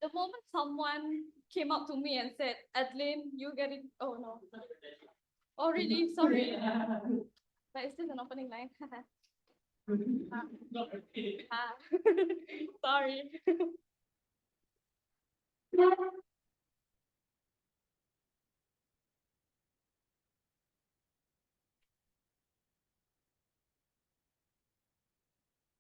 The moment someone came up to me and said, Adlyn, you get it. Oh no. Oh really? Sorry. But it's just an opening line. Sorry.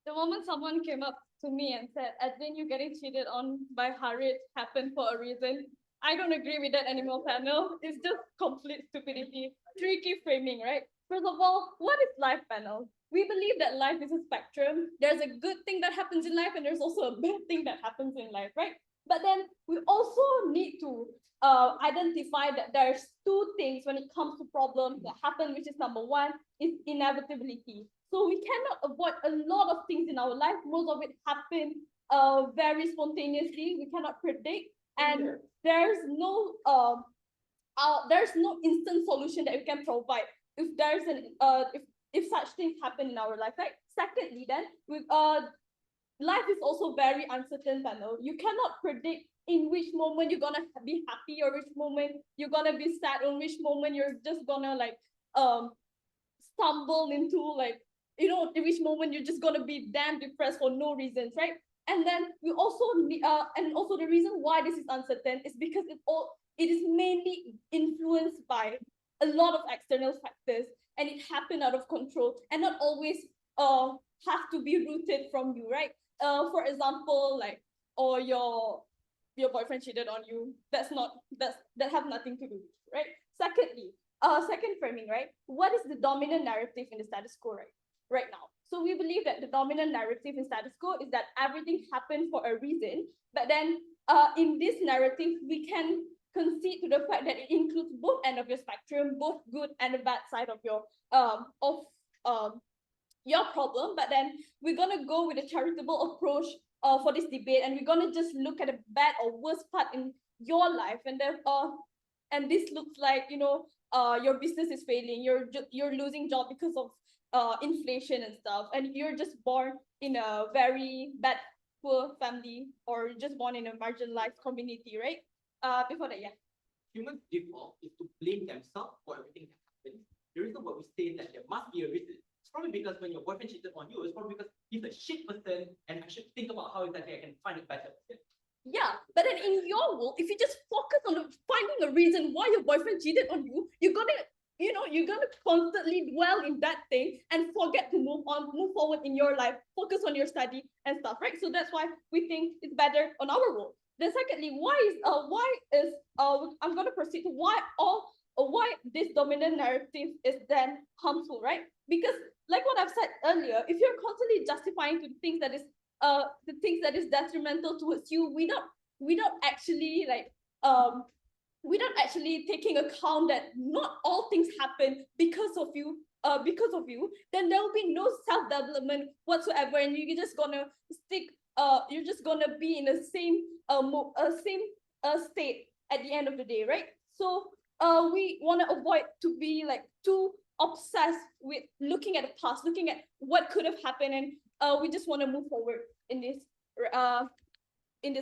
The moment someone came up to me and said, Adlyn, you're getting cheated on by Harit happened for a reason. I don't agree with that anymore, panel. It's just complete stupidity. Tricky framing, right? First of all, what is life, panel? We believe that life is a spectrum. There's a good thing that happens in life, and there's also a bad thing that happens in life, right? But then we also need to identify that there's two things when it comes to problems that happen, which is number one, is inevitability. So we cannot avoid a lot of things in our life. Most of it happen very spontaneously. We cannot predict, and there's no instant solution that we can provide if there's an if such things happen in our life, right? Secondly, then with life is also very uncertain, panel. You cannot predict in which moment you're gonna be happy or which moment you're gonna be sad or which moment you're just gonna like stumble into like, you know, in which moment you're just gonna be damn depressed for no reasons, right? And then we also need, and also the reason why this is uncertain is because it is mainly influenced by a lot of external factors, and it happened out of control and not always have to be rooted from you, right? For example, like, or your boyfriend cheated on you. That have nothing to do with you, right? Secondly, second framing, right? What is the dominant narrative in the status quo right now? So we believe that the dominant narrative in status quo is that everything happened for a reason, but then in this narrative, we can concede to the fact that it includes both ends of your spectrum, both good and the bad side of your problem. But then we're gonna go with a charitable approach for this debate, and we're gonna just look at the bad or worst part in your life, and then and this looks like, you know, your business is failing, you're losing job because of inflation and stuff, and you're just born in a very bad poor family, or just born in a marginalized community, right? Before that, yeah. Humans' default is to blame themselves for everything that happens. The reason why we say that there must be a reason, it's probably because when your boyfriend cheated on you, it's probably because he's a shit person, and I should think about how exactly I can find a better person. Yeah, but then in your world, if you just focus on finding a reason why your boyfriend cheated on you, you're gonna constantly dwell in that thing and forget to move forward in your life, focus on your study and stuff, right? So that's why we think it's better on our world. Then secondly, I'm gonna proceed to why this dominant narrative is then harmful, right? Because like what I've said earlier, if you're constantly justifying to the things that is detrimental towards you without actually like without actually taking account that not all things happen because of you, then there will be no self-development whatsoever, and you're just gonna be in the same state at the end of the day, right? So we want to avoid to be like too obsessed with looking at the past, looking at what could have happened, and we just want to move forward in this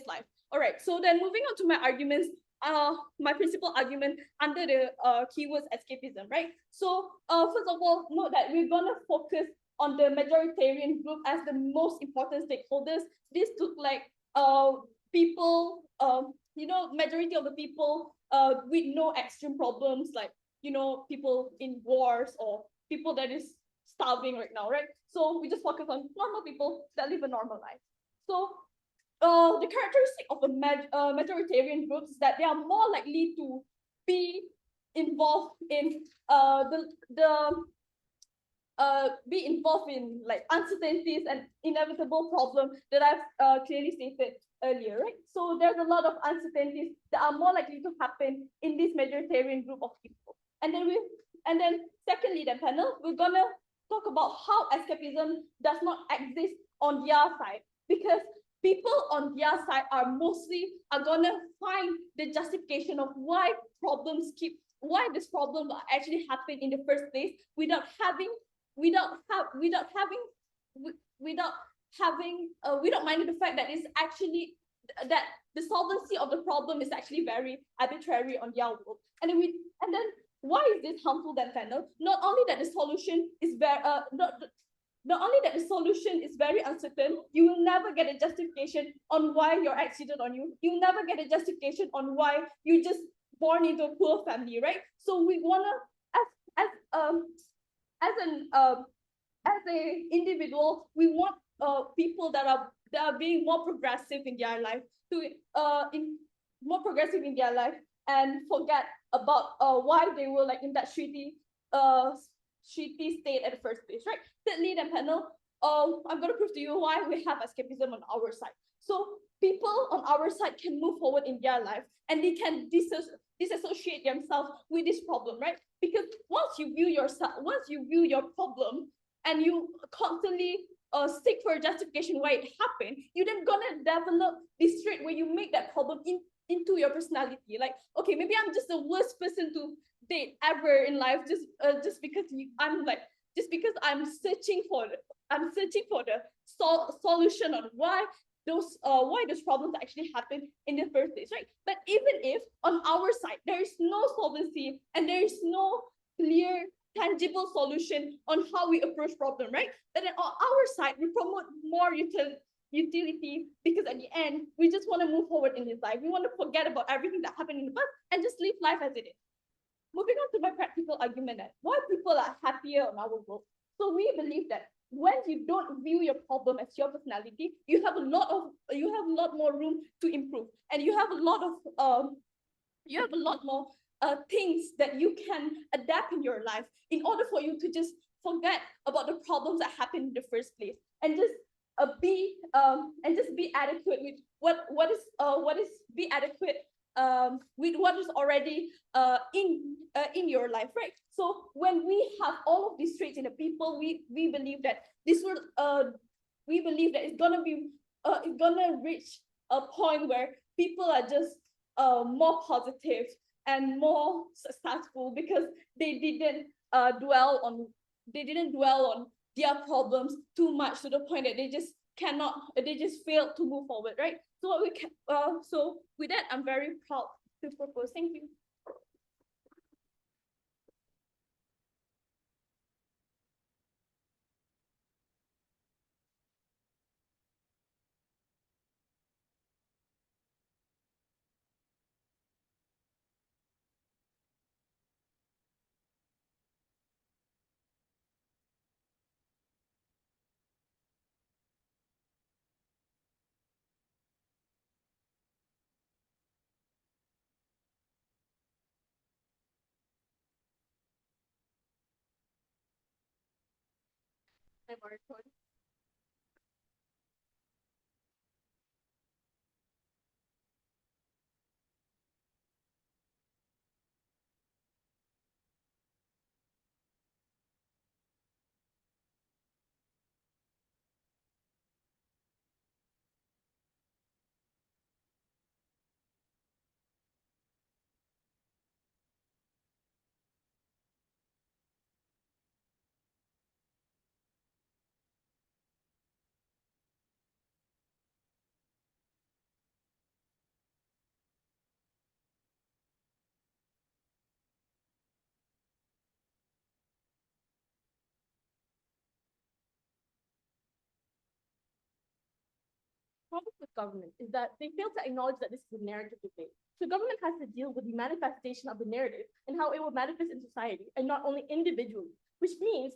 life. All right, so then moving on to my arguments, my principal argument under the keywords escapism, right? So first of all, note that we're gonna focus on the majoritarian group as the most important stakeholders. This took like people, majority of the people with no extreme problems, like, you know, people in wars or people that is starving right now, right? So we just focus on normal people that live a normal life. So the characteristic of a majoritarian groups is that they are more likely to be involved in be involved in like uncertainties and inevitable problems that I've clearly stated earlier, right? So there's a lot of uncertainties that are more likely to happen in this majoritarian group of people. And then secondly, the panel, we're gonna talk about how escapism does not exist on their side, because people on their side are gonna find the justification of why this problem actually happened in the first place without minding the fact that it's actually that the solvency of the problem is actually very arbitrary on their world. And then why is this harmful then, panel? Not only that the solution is not only that the solution is very uncertain, you will never get a justification on why your ex cheated on you. You'll never get a justification on why you just born into a poor family, right? So we wanna, as as an as a individual, we want people that are being more progressive in their life to more progressive in their life and forget about why they were like in that shitty state at the first place, right? Thirdly, then panel, I'm gonna prove to you why we have escapism on our side. So people on our side can move forward in their life and they can disassociate themselves with this problem, right? Because once you view your problem and you constantly seek for a justification why it happened, you're then gonna develop this trait where you make that problem into your personality. Like, okay, maybe I'm just the worst person to date ever in life, just because I'm searching for the solution on why those problems actually happen in the first place, right? But even if on our side there is no solvency and there is no clear tangible solution on how we approach problem, right? But then on our side we promote more utility, because at the end we just want to move forward in this life. We want to forget about everything that happened in the past and just live life as it is. Moving on to my practical argument, that why people are happier on our world. So we believe that when you don't view your problem as your personality, you have a lot more room to improve, and you have a lot more things that you can adapt in your life in order for you to just forget about the problems that happened in the first place and just be adequate with what is be adequate with what is already in your life, right? So when we have all of these traits in the people, we believe that it's gonna reach a point where people are just more positive and more successful because they didn't dwell on their problems too much to the point that they just failed to move forward, right? So with that, I'm very proud to propose. Thank you. Problem with government is that they fail to acknowledge that this is a narrative debate. So government has to deal with the manifestation of the narrative and how it will manifest in society and not only individually, which means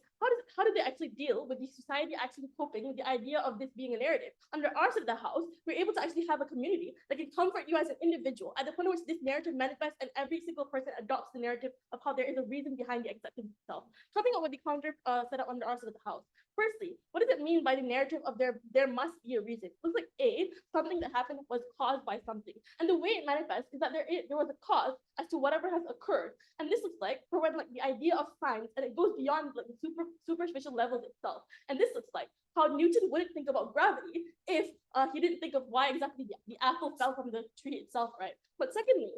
how do they actually deal with the society actually coping with the idea of this being a narrative? Under our side of the house, we're able to actually have a community that can comfort you as an individual at the point at which this narrative manifests and every single person adopts the narrative of how there is a reason behind the acceptance itself. Talking about the counter set up under our side of the house. Firstly, what does it mean by the narrative of there must be a reason? It looks like something that happened was caused by something. And the way it manifests is that there was a cause as to whatever has occurred. And this looks like for when like the idea of science and it goes beyond like the superficial levels itself. And this looks like how Newton wouldn't think about gravity if he didn't think of why exactly the apple fell from the tree itself, right? But secondly,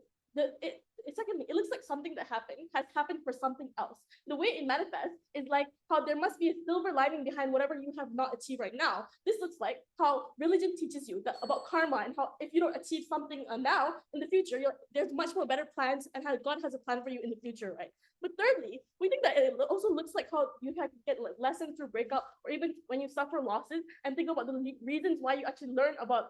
secondly, it looks like something that has happened for something else. The way it manifests is like how there must be a silver lining behind whatever you have not achieved right now. This looks like how religion teaches you that about karma and how if you don't achieve something now, in the future, there's much more better plans and how God has a plan for you in the future, right? But thirdly, we think that it also looks like how you have to get lessons through breakup, or even when you suffer losses, and think about the reasons why you actually learn about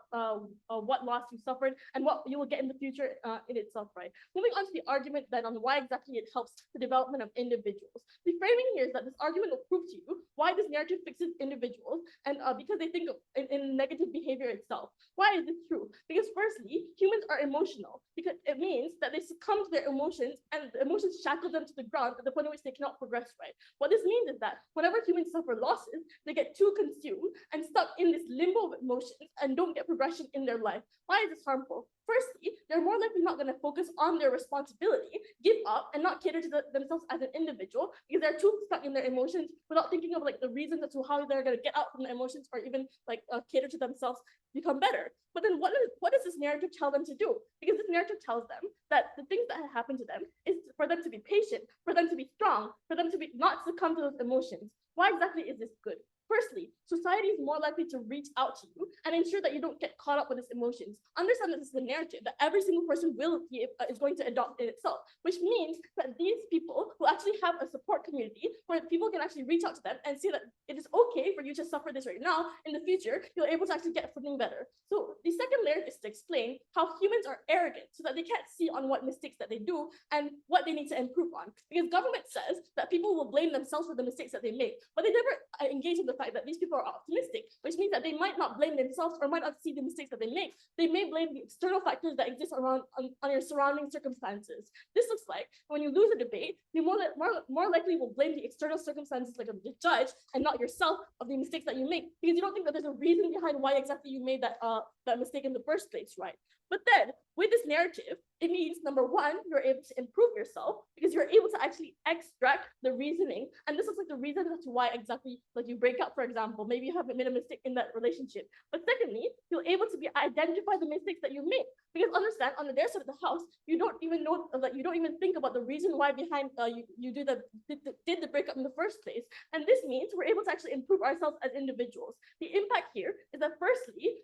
what loss you suffered and what you will get in the future in itself, right? Moving on to the argument then on why exactly it helps the development of individuals. The framing here is that this argument will prove to you why this narrative fixes individuals, and because they think of in negative behavior itself. Why is this true? Because firstly, humans are emotional, because it means that they succumb to their emotions, and the emotions shackle them to the ground at the point at which they cannot progress, right? What this means is that whenever humans suffer losses, they get too consumed and stuck in this limbo of emotions and don't get progression in their life. Why is this harmful? Firstly, they're more likely not going to focus on their responsibility, give up, and not cater to themselves as an individual because they're too stuck in their emotions without thinking of like the reasons as to how they're going to get out from the emotions or even like cater to themselves, become better. But then what does this narrative tell them to do? Because this narrative tells them that the things that have happened to them is for them to be patient, for them to be strong, for them to be not succumb to those emotions. Why exactly is this good? Firstly, society is more likely to reach out to you and ensure that you don't get caught up with its emotions. Understand that this is the narrative that every single person is going to adopt in itself, which means that these people will actually have a support community where people can actually reach out to them and say that it is okay for you to suffer this right now. In the future, you're able to actually get something better. So the second layer is to explain how humans are arrogant so that they can't see on what mistakes that they do and what they need to improve on. Because government says that people will blame themselves for the mistakes that they make, but they never engage in the fact that these people are optimistic, which means that they might not blame themselves or might not see the mistakes that they make. They may blame the external factors that exist around on your surrounding circumstances. This looks like when you lose a debate, you more likely will blame the external circumstances like the judge and not yourself of the mistakes that you make, because you don't think that there's a reason behind why exactly you made that mistake in the first place, right? But then with this narrative, it means number one, you're able to improve yourself because you're able to actually extract the reasoning. And this is like the reason as to why exactly like you break up, for example, maybe you haven't made a mistake in that relationship. But secondly, you're able to identify the mistakes that you make. Because understand, on the their side of the house, you don't even know that you don't even think about the reason why behind you did the breakup in the first place. And this means we're able to actually improve ourselves as individuals. The impact here is that firstly,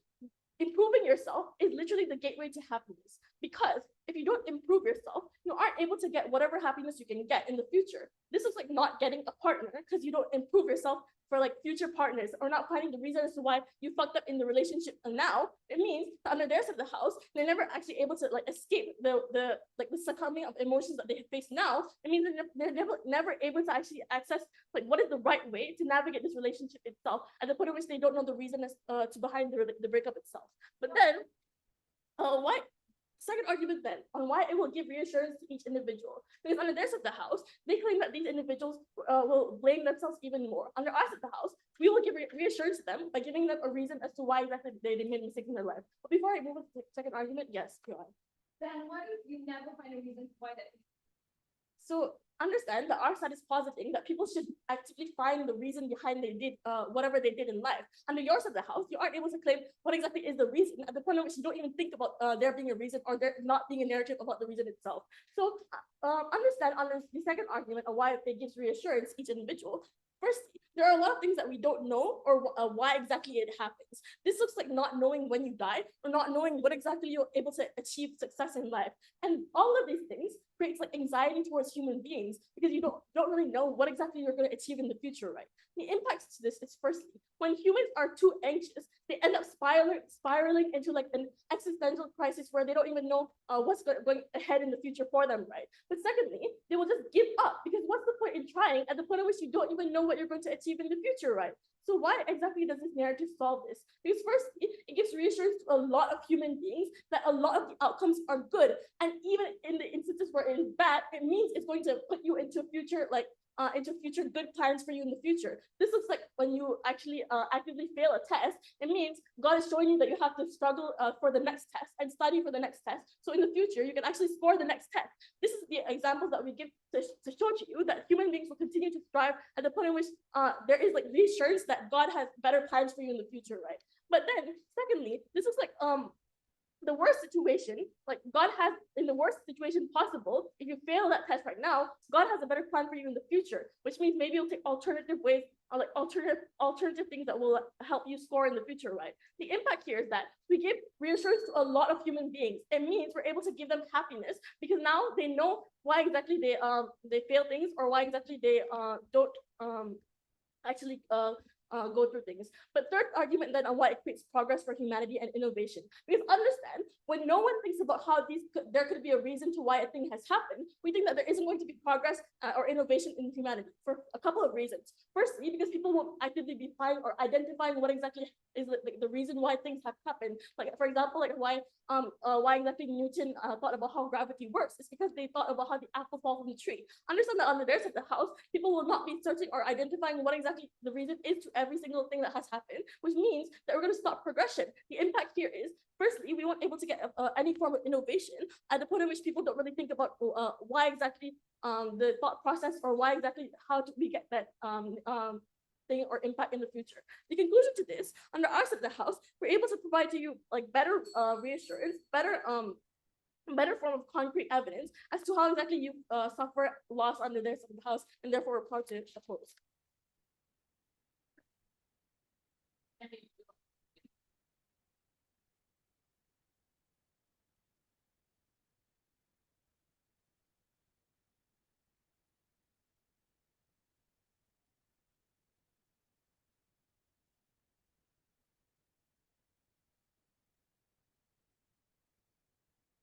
improving yourself is literally the gateway to happiness, because if you don't improve yourself, you aren't able to get whatever happiness you can get in the future. This is like not getting a partner because you don't improve yourself for like future partners, or not finding the reason as to why you fucked up in the relationship. And now it means that under their side of the house, they're never actually able to like escape the succumbing of emotions that they face now. It means that they're never able to actually access like what is the right way to navigate this relationship itself, at the point at which they don't know the reason as to behind the breakup itself. But then why second argument then on why it will give reassurance to each individual, because under their side of the house, they claim that these individuals will blame themselves even more. Under our side of the house, we will give reassurance to them by giving them a reason as to why exactly they made mistakes in their life. But before I move on to the second argument, yes, go on. Then what if you never find a reason why that? So understand that our side is positing that people should actively find the reason behind they did whatever they did in life. Under your side of the house, you aren't able to claim what exactly is the reason at the point at which you don't even think about there being a reason or there not being a narrative about the reason itself. So understand under the second argument of why it gives reassurance each individual. Firstly, there are a lot of things that we don't know or why exactly it happens. This looks like not knowing when you die or not knowing what exactly you're able to achieve success in life. And all of these things creates like anxiety towards human beings because you don't really know what exactly you're going to achieve in the future, right? The impacts to this is firstly, when humans are too anxious, they end up spiraling into like an existential crisis where they don't even know what's going ahead in the future for them, right? But secondly, they will just give up because what's the point in trying at the point at which you don't even know what you're going to achieve in the future, right? So why exactly does this narrative solve this? Because firstly, it gives reassurance to a lot of human beings that a lot of the outcomes are good. And even in the instances where it is bad, it means it's going to put you into future into future good plans for you in the future. This looks like when you actually actively fail a test, it means God is showing you that you have to struggle for the next test and study for the next test. So in the future, you can actually score the next test. This is the examples that we give to show to you that human beings will continue to strive at the point in which there is like reassurance that God has better plans for you in the future, right? But then secondly, this is like the worst situation, like God has, in the worst situation possible, if you fail that test right now, God has a better plan for you in the future, which means maybe you'll take alternative ways, or like alternative things that will help you score in the future, right? The impact here is that we give reassurance to a lot of human beings. It means we're able to give them happiness because now they know why exactly they fail things, or why exactly they don't actually go through things. But third argument then on why it creates progress for humanity and innovation. Because understand, when no one thinks about how there could be a reason to why a thing has happened, we think that there isn't going to be progress or innovation in humanity for a couple of reasons. Firstly, because people will actively be finding or identifying what exactly is the reason why things have happened. Like for example, like why exactly Newton thought about how gravity works. It's because they thought about how the apple falls from the tree. Understand that on the other side of the house, people will not be searching or identifying what exactly the reason is to every single thing that has happened, which means that we're going to stop progression. The impact here is, firstly, we weren't able to get any form of innovation at the point in which people don't really think about why exactly the thought process, or why exactly how do we get that thing or impact in the future. The conclusion to this, under our side of the house, we're able to provide to you like better reassurance, better form of concrete evidence as to how exactly you suffer loss under their side of the house, and therefore we're proud to oppose.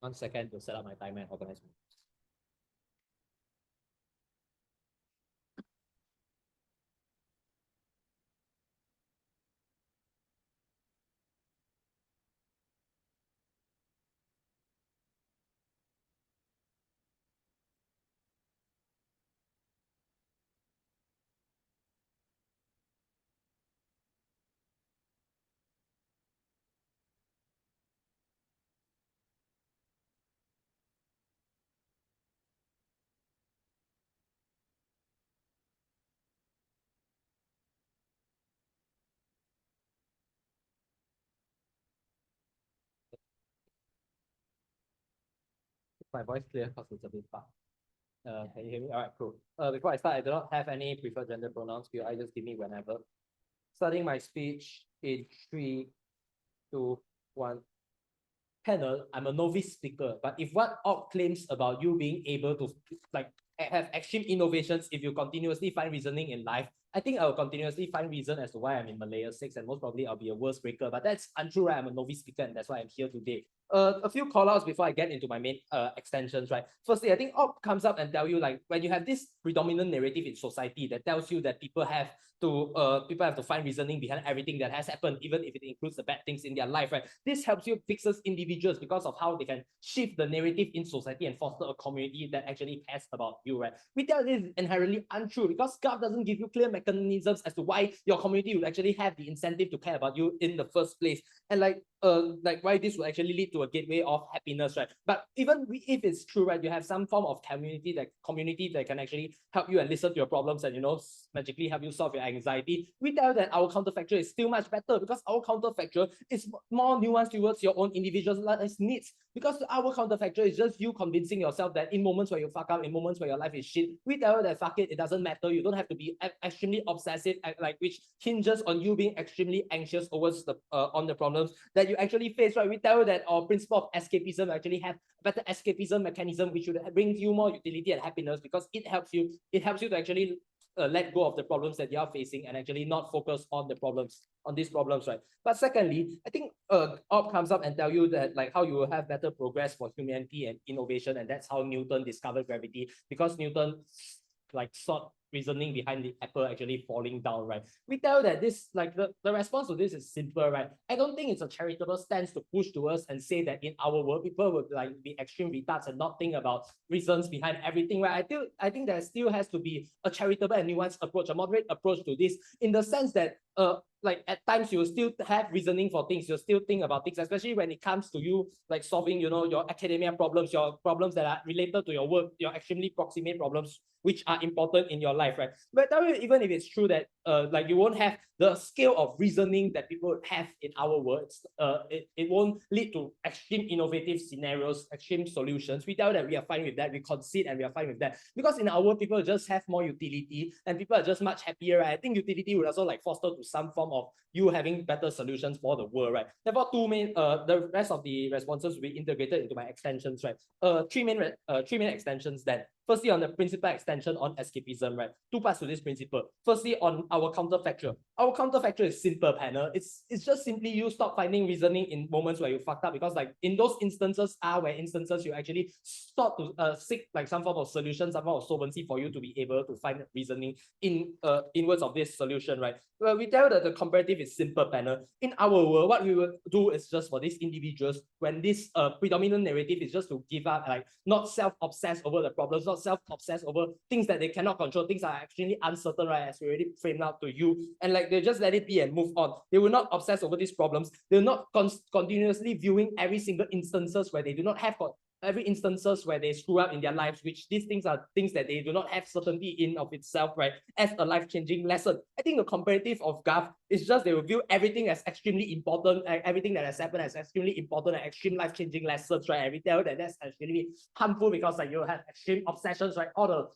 One second to set up my timer and organize my. My voice clear because it's a bit far. Can you hear me? All right, cool. Before I start, I do not have any preferred gender pronouns. I just give me whenever. Starting my speech in 3, 2, 1. Panel, I'm a novice speaker, but if what Orb claims about you being able to like have extreme innovations if you continuously find reasoning in life, I think I'll continuously find reason as to why I'm in Malaya 6, and most probably I'll be a worse breaker. But that's untrue, right? I'm a novice speaker, and that's why I'm here today. A few call-outs before I get into my main extensions, right? Firstly, I think Orb comes up and tell you, like, when you have this predominant narrative in society that tells you that people have to find reasoning behind everything that has happened, even if it includes the bad things in their life, right? This helps you fixes individuals because of how they can shift the narrative in society and foster a community that actually cares about you, right? We tell this is inherently untrue because God doesn't give you clear mechanisms as to why your community will actually have the incentive to care about you in the first place, and like why this will actually lead to a gateway of happiness, right? But even if it's true, right, you have some form of community that can actually help you and listen to your problems and magically help you solve your anxiety. We tell that our counterfactual is still much better because our counterfactual is more nuanced towards your own individualized needs. Because our counterfactual is just you convincing yourself that in moments where you fuck up, in moments where your life is shit, we tell you that fuck it, it doesn't matter. You don't have to be extremely obsessive, which hinges on you being extremely anxious towards on the problems that you actually face, right? We tell you that our principle of escapism actually have better escapism mechanism, which should bring you more utility and happiness because it helps you to actually let go of the problems that you are facing and actually not focus on these problems, right? But secondly, I think Orb comes up and tell you that like how you will have better progress for humanity and innovation, and that's how Newton discovered gravity, because Newton like sought reasoning behind the apple actually falling down, right? We tell that this, like the response to this is simple, right? I don't think it's a charitable stance to push to us and say that in our world, people would like be extreme retards and not think about reasons behind everything, right? I think there still has to be a charitable and nuanced approach, a moderate approach to this, in the sense that like at times you still have reasoning for things, you still think about things, especially when it comes to you like solving, your academia problems, your problems that are related to your work, your extremely proximate problems, which are important in your life, right? But even if it's true that like you won't have the scale of reasoning that people have in our words, it won't lead to extreme innovative scenarios, extreme solutions. We tell that we are fine with that, we concede and we are fine with that. Because in our world, people just have more utility and people are just much happier, right? I think utility would also like foster to some form of you having better solutions for the world, right? Therefore, the rest of the responses will be integrated into my extensions, right? Three main extensions then. Firstly, on the principal extension on escapism, right? Two parts to this principle. Firstly, on our counterfactual. Our counterfactual is simple, panel. It's just simply you stop finding reasoning in moments where you fucked up, because like in those instances you actually start to seek like some form of solution, some form of solvency for you to be able to find reasoning in inwards of this solution, right? Well, we tell that the comparative is simple, panel. In our world, what we will do is just for these individuals, when this predominant narrative is just to give up, like not self-obsessed over the problems, not self-obsessed over things that they cannot control, things are actually uncertain, right? As we already framed out to you, and like they just let it be and move on. They will not obsess over these problems. They're not continuously viewing every single instances where they do not have every instances where they screw up in their lives, which these things are things that they do not have certainty in of itself, right? As a life-changing lesson. I think the comparative of Gov is just they will view everything as extremely important, everything that has happened as extremely important and extreme life-changing lessons, right? And we tell that that's extremely harmful because like you have extreme obsessions, right? All the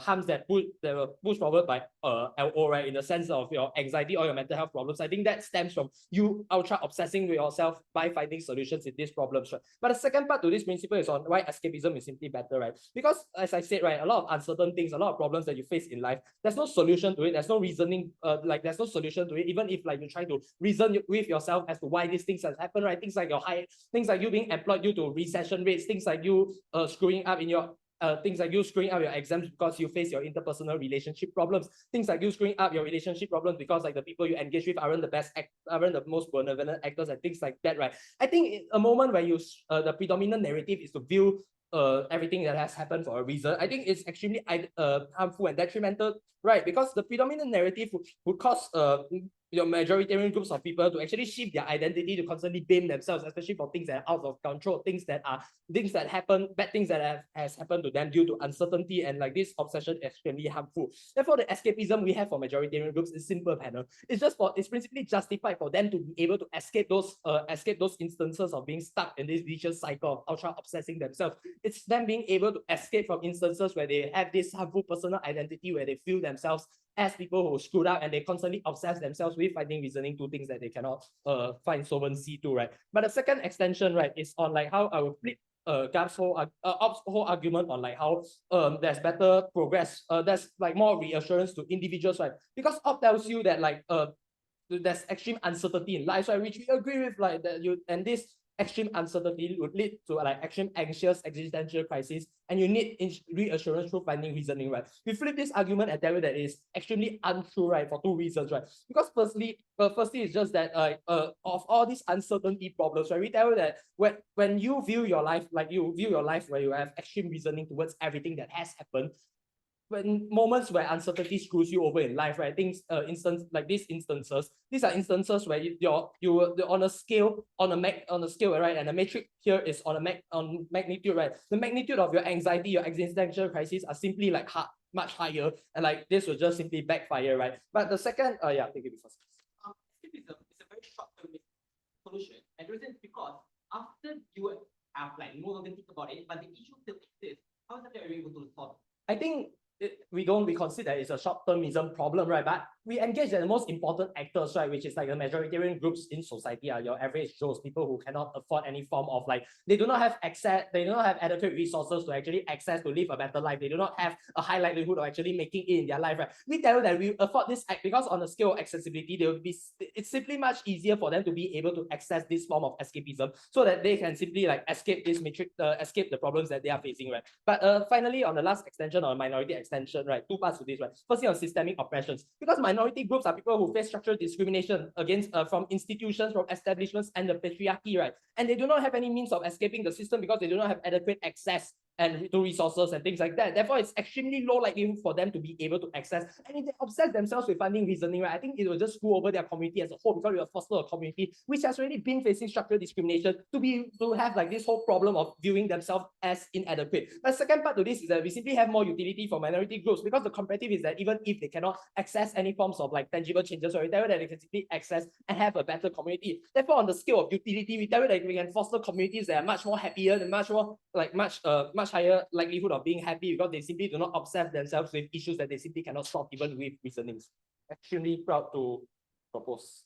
harms that were pushed forward by LO, right? In the sense of your anxiety or your mental health problems. I think that stems from you ultra obsessing with yourself by finding solutions in these problems, right? But the second part to this principle is on why escapism is simply better, right? Because as I said, right, a lot of uncertain things, a lot of problems that you face in life, there's no solution to it, there's no reasoning, like there's no solution to it, even if like you try to reason with yourself as to why these things have happened, right? Things like you being employed due to recession rates, things like you screwing up in your things like you screwing up your exams because you face your interpersonal relationship problems, things like you screwing up your relationship problems because like the people you engage with aren't the most benevolent actors and things like that, right? I think a moment where you the predominant narrative is to view everything that has happened for a reason, I think it's extremely harmful and detrimental, right? Because the predominant narrative would cause your majoritarian groups of people to actually shift their identity, to constantly blame themselves, especially for things that are out of control, things that happen, bad things that has happened to them due to uncertainty, and like this obsession is extremely harmful. Therefore, the escapism we have for majoritarian groups is simple, panel. It's principally justified for them to be able to escape those instances of being stuck in this vicious cycle of ultra obsessing themselves. It's them being able to escape from instances where they have this harmful personal identity, where they feel themselves as people who screwed up and they constantly obsess themselves with finding reasoning to things that they cannot find solvency to, right? But the second extension, right, is on like how I will flip Gab's whole argument on like how there's better progress, there's like more reassurance to individuals, right? Because Op tells you that like there's extreme uncertainty in life, right? Which we agree with, like that this extreme uncertainty would lead to like extreme anxious existential crisis, and you need reassurance through finding reasoning, right? We flip this argument and tell you that it's extremely untrue, right? For two reasons, right? Because firstly it's just that of all these uncertainty problems, right? We tell you that when you view your life, like you view your life where you have extreme reasoning towards everything that has happened, when moments where uncertainty screws you over in life, right? Things these are instances where you're on a scale, right? And the metric here is on magnitude, right? The magnitude of your anxiety, your existential crisis are simply like much higher, and like this will just simply backfire, right? But the second, take it before. Escapism is a very short-term solution, and the reason is because after you have like no longer think about it, but the issue still exists, how is that you're able to solve? I think we consider it's a short-termism problem, right? But we engage the most important actors, right? Which is like the majoritarian groups in society are your average Joes, people who cannot afford any form of like, they do not have adequate resources to actually access to live a better life. They do not have a high likelihood of actually making it in their life, right? We tell you that we afford this act because on the scale of accessibility, it's simply much easier for them to be able to access this form of escapism so that they can simply like escape this matrix, escape the problems that they are facing, right? But finally, on the last extension or minority extension, right? Two parts to this, right? Firstly, on systemic oppressions, because minority groups are people who face structural discrimination against from institutions, from establishments, and the patriarchy, right? And they do not have any means of escaping the system because they do not have adequate access and to resources and things like that. Therefore, it's extremely low likelihood for them to be able to access. And if they obsess themselves with finding reasoning, right, I think it will just screw over their community as a whole, because it will foster a community which has already been facing structural discrimination to have like this whole problem of viewing themselves as inadequate. The second part to this is that we simply have more utility for minority groups, because the comparative is that even if they cannot access any forms of like tangible changes, or we tell you that they can simply access and have a better community. Therefore, on the scale of utility, we tell you that we can foster communities that are much more happier and much more like much higher likelihood of being happy, because they simply do not obsess themselves with issues that they simply cannot solve even with reasonings. Extremely proud to propose.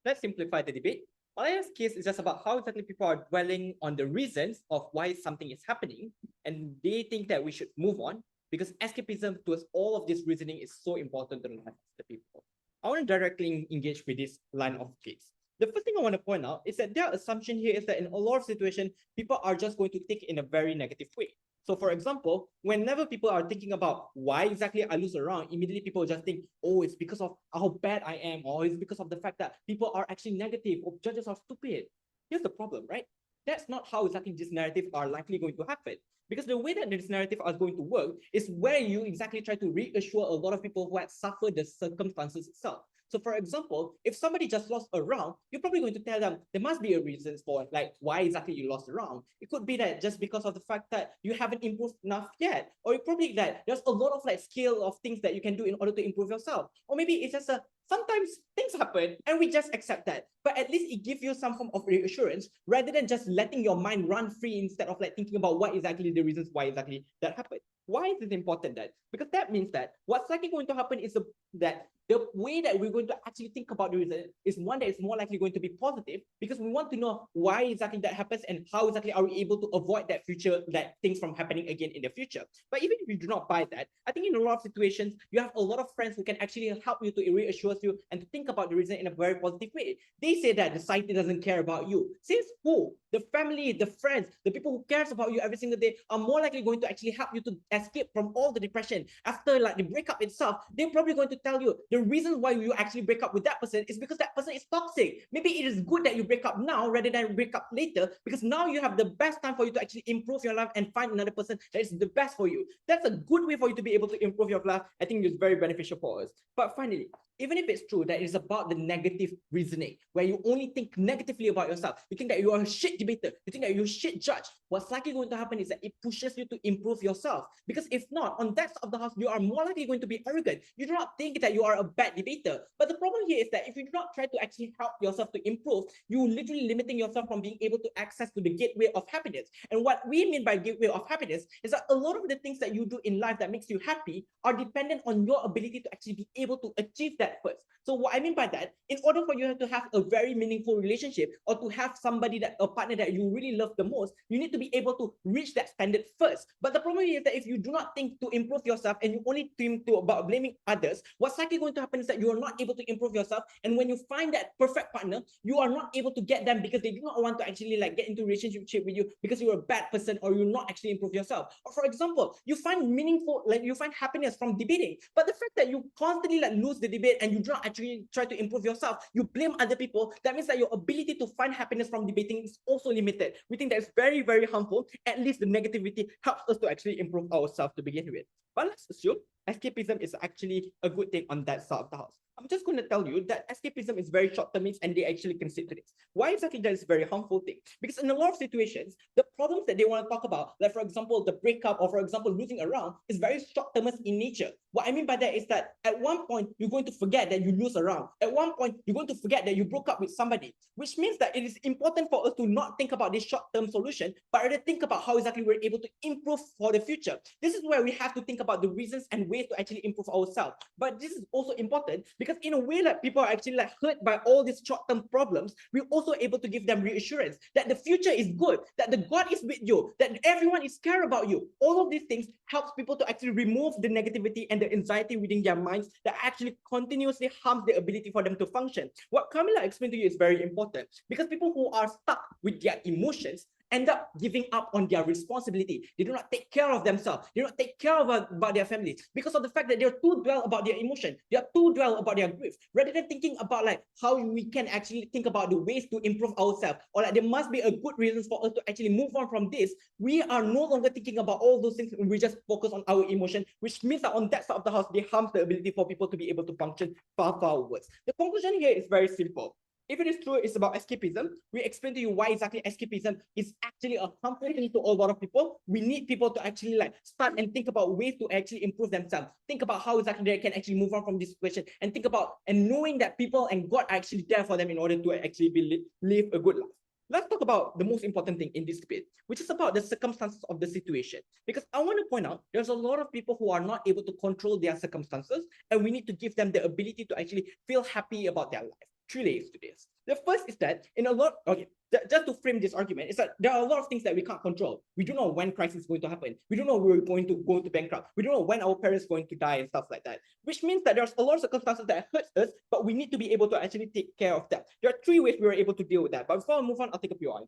Let's simplify the debate. Malaya's case is just about how exactly people are dwelling on the reasons of why something is happening, and they think that we should move on because escapism towards all of this reasoning is so important to the life of the people. I want to directly engage with this line of case. The first thing I want to point out is that their assumption here is that in a lot of situations, people are just going to think in a very negative way. So for example, whenever people are thinking about why exactly I lose a round, immediately people just think, oh, it's because of how bad I am, or it's because of the fact that people are actually negative, or judges are stupid. Here's the problem, right? That's not how exactly this narrative are likely going to happen. Because the way that this narrative is going to work is where you exactly try to reassure a lot of people who had suffered the circumstances itself. So for example, if somebody just lost a round, you're probably going to tell them there must be a reason for like why exactly you lost a round. It could be that just because of the fact that you haven't improved enough yet, or it probably that there's a lot of like scale of things that you can do in order to improve yourself, or maybe it's just a sometimes things happen and we just accept that. But at least it gives you some form of reassurance rather than just letting your mind run free instead of like thinking about what exactly the reasons why exactly that happened. Why is it important that? Because that means that what's likely going to happen is that the way that we're going to actually think about the reason is one that is more likely going to be positive, because we want to know why exactly that happens and how exactly are we able to avoid that future, that things from happening again in the future. But even if you do not buy that, I think in a lot of situations, you have a lot of friends who can actually help you to reassure you and to think about the reason in a very positive way. They say that the society doesn't care about you. Says who? The family, the friends, the people who cares about you every single day are more likely going to actually help you to escape from all the depression. After like the breakup itself, they're probably going to tell you the reason why you actually break up with that person is because that person is toxic. Maybe it is good that you break up now rather than break up later, because now you have the best time for you to actually improve your life and find another person that is the best for you. That's a good way for you to be able to improve your life. I think it's very beneficial for us. But finally, even if it's true that it's about the negative reasoning, where you only think negatively about yourself, you think that you are a shit debater, you think that you're a shit judge, what's likely going to happen is that it pushes you to improve yourself. Because if not, on that side of the house, you are more likely going to be arrogant. You do not think that you are a bad debater. But the problem here is that if you do not try to actually help yourself to improve, you literally limiting yourself from being able to access to the gateway of happiness. And what we mean by gateway of happiness is that a lot of the things that you do in life that makes you happy are dependent on your ability to actually be able to achieve that first. So what I mean by that, in order for you to have a very meaningful relationship or to have somebody that a partner that you really love the most, you need to be able to reach that standard first. But the problem is that if you do not think to improve yourself and you only think to about blaming others, what's likely going to happen is that you are not able to improve yourself. And when you find that perfect partner, you are not able to get them because they do not want to actually like get into a relationship with you because you're a bad person or you're not actually improve yourself. Or for example, you find meaningful, like you find happiness from debating, but the fact that you constantly like lose the debate and you do not actually try to improve yourself, you blame other people, that means that your ability to find happiness from debating is also limited. We think that's very, very harmful. At least the negativity helps us to actually improve ourselves to begin with. But let's assume escapism is actually a good thing on that side of the house. I'm just going to tell you that escapism is very short-termist and they actually consider this. Why exactly that is a very harmful thing? Because in a lot of situations, the problems that they want to talk about, like for example, the breakup or for example, losing a round is very short-termist in nature. What I mean by that is that at one point, you're going to forget that you lose a round. At one point, you're going to forget that you broke up with somebody, which means that it is important for us to not think about this short-term solution, but rather think about how exactly we're able to improve for the future. This is where we have to think about the reasons and ways to actually improve ourselves. But this is also important because because in a way that people are actually like hurt by all these short-term problems, we're also able to give them reassurance that the future is good, that the God is with you, that everyone is care about you. All of these things helps people to actually remove the negativity and the anxiety within their minds that actually continuously harms the ability for them to function. What Camela explained to you is very important, because people who are stuck with their emotions end up giving up on their responsibility. They do not take care of themselves. They do not take care of about their families because of the fact that they're too dwell about their emotion. They are too dwell about their grief, rather than thinking about like how we can actually think about the ways to improve ourselves, or like there must be a good reasons for us to actually move on from this. We are no longer thinking about all those things, and we just focus on our emotion, which means that on that side of the house, they harms the ability for people to be able to function far worse. The conclusion here is very simple. If it is true, it's about escapism. We explain to you why exactly escapism is actually a harmful thing to a lot of people. We need people to actually like start and think about ways to actually improve themselves. Think about how exactly they can actually move on from this situation, and think about and knowing that people and God are actually there for them in order to actually live a good life. Let's talk about the most important thing in this bit, which is about the circumstances of the situation. Because I want to point out there's a lot of people who are not able to control their circumstances, and we need to give them the ability to actually feel happy about their life. 3 layers to this. The first is that in a lot, okay, just to frame this argument, is that there are a lot of things that we can't control. We don't know when crisis is going to happen. We don't know we're going to go to bankrupt. We don't know when our parents are going to die and stuff like that. Which means that there's a lot of circumstances that hurts us, but we need to be able to actually take care of that. There are 3 ways we are able to deal with that. But before I move on, I'll take a few on.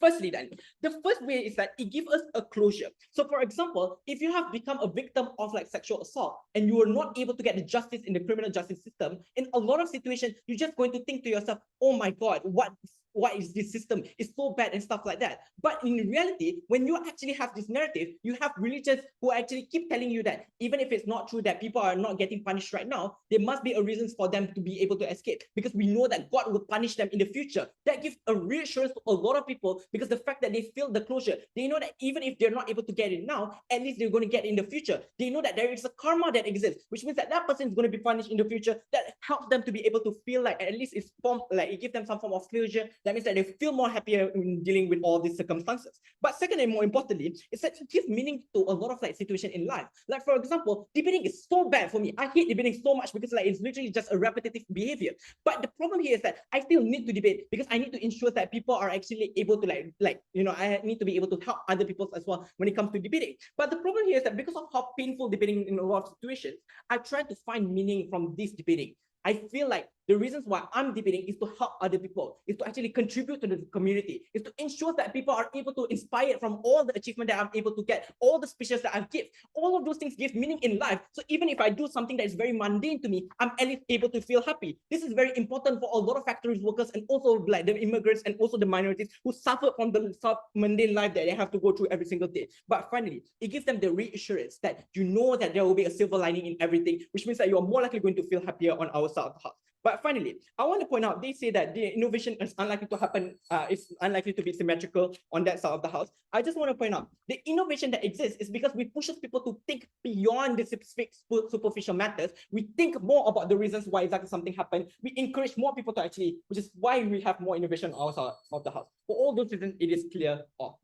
Firstly, then, the first way is that it gives us a closure. So, for example, if you have become a victim of like sexual assault and you are not able to get the justice in the criminal justice system, in a lot of situations, you're just going to think to yourself, oh my God, what is this system? It's so bad and stuff like that. But in reality, when you actually have this narrative, you have religions who actually keep telling you that even if it's not true that people are not getting punished right now, there must be a reason for them to be able to escape, because we know that God will punish them in the future. That gives a reassurance to a lot of people, because the fact that they feel the closure, they know that even if they're not able to get it now, at least they're going to get it in the future. They know that there is a karma that exists, which means that that person is going to be punished in the future. That helps them to be able to feel like at least it's form, like it gives them some form of closure. That means that they feel more happier in dealing with all these circumstances. But second, and more importantly, is that it gives meaning to a lot of like situation in life. Like for example, debating is so bad for me. I hate debating so much because like it's literally just a repetitive behavior. But the problem here is that I still need to debate because I need to ensure that people are actually able to I need to be able to help other people as well when it comes to debating. But the problem here is that because of how painful debating in a lot of situations, I try to find meaning from this debating. I feel like the reasons why I'm debating is to help other people, is to actually contribute to the community, is to ensure that people are able to inspire from all the achievement that I'm able to get, all the speeches that I've give. All of those things give meaning in life. So even if I do something that is very mundane to me, I'm at least able to feel happy. This is very important for a lot of factories workers and also like the immigrants and also the minorities who suffer from the mundane life that they have to go through every single day. But finally, it gives them the reassurance that you know that there will be a silver lining in everything, which means that you are more likely going to feel happier on our side of the house. But finally, I want to point out, they say that the innovation is unlikely to happen, it's unlikely to be symmetrical on that side of the house. I just want to point out, the innovation that exists is because we pushes people to think beyond the specific superficial matters. We think more about the reasons why exactly something happened. We encourage more people to actually, which is why we have more innovation on our side of the house. For all those reasons, it is clear off.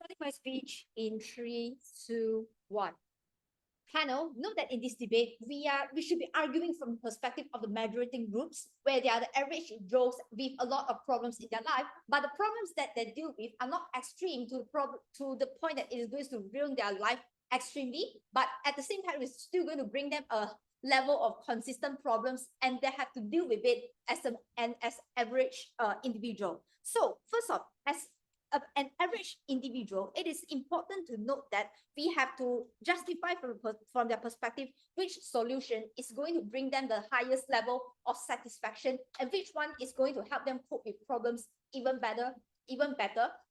Starting my speech in 3, 2, 1. panel, note that in this debate, we should be arguing from the perspective of the majority groups, where they are the average Joes with a lot of problems in their life, but the problems that they deal with are not extreme to the point that it is going to ruin their life extremely, but at the same time, it's still going to bring them a level of consistent problems, and they have to deal with it as as average individual. So first off, as an average individual, it is important to note that we have to justify from their perspective which solution is going to bring them the highest level of satisfaction, and which one is going to help them cope with problems even better,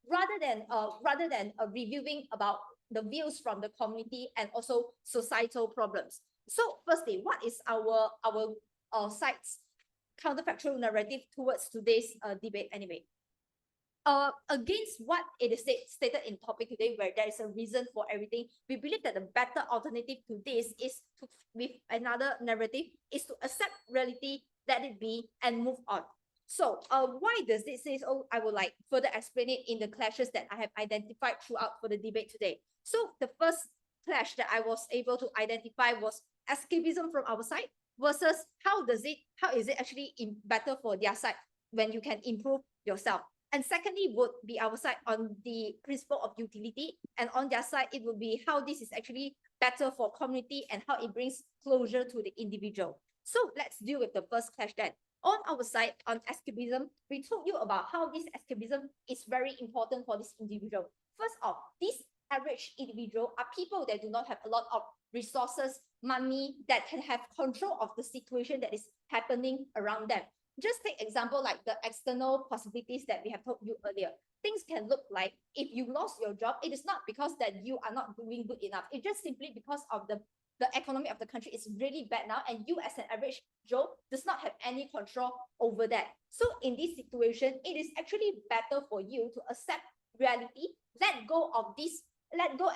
rather than reviewing about the views from the community and also societal problems. So firstly, what is our side's counterfactual narrative towards today's debate anyway? Against what it is stated in topic today, where there is a reason for everything, we believe that the better alternative to this is to, with another narrative, is to accept reality, let it be, and move on. So why does this say so? I would like further explain it in the clashes that I have identified throughout for the debate today. So the first clash that I was able to identify was escapism from our side versus how is it actually better for their side when you can improve yourself. And secondly would be our side on the principle of utility, and on their side it would be how this is actually better for community and how it brings closure to the individual. So let's deal with the first clash then. On our side, on escapism, we told you about how this escapism is very important for this individual. First off, this average individual are people that do not have a lot of resources, money, that can have control of the situation that is happening around them. Just take example like the external possibilities that we have told you earlier. Things can look like if you lost your job, it is not because that you are not doing good enough. It's just simply because of the economy of the country is really bad now, and you as an average Joe does not have any control over that. So in this situation, it is actually better for you to accept reality, let go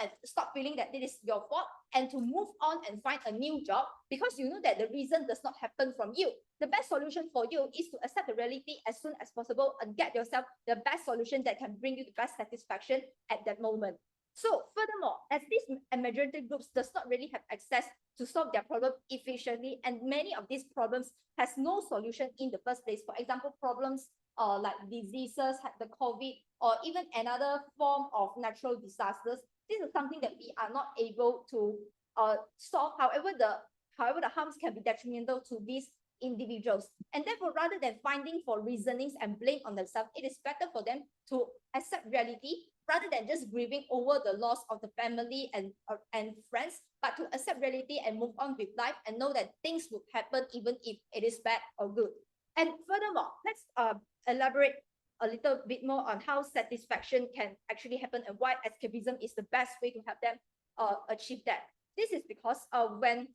and stop feeling that it is your fault, and to move on and find a new job, because you know that the reason does not happen from you. The best solution for you is to accept the reality as soon as possible and get yourself the best solution that can bring you the best satisfaction at that moment. So furthermore, as these majority groups does not really have access to solve their problem efficiently, and many of these problems has no solution in the first place. For example, problems like diseases, the COVID, or even another form of natural disasters. This is something that we are not able to solve. However, the harms can be detrimental to these individuals. And therefore, rather than finding for reasonings and blame on themselves, it is better for them to accept reality rather than just grieving over the loss of the family and friends, but to accept reality and move on with life and know that things will happen even if it is bad or good. And furthermore, let's elaborate a little bit more on how satisfaction can actually happen and why escapism is the best way to help them achieve that. This is because when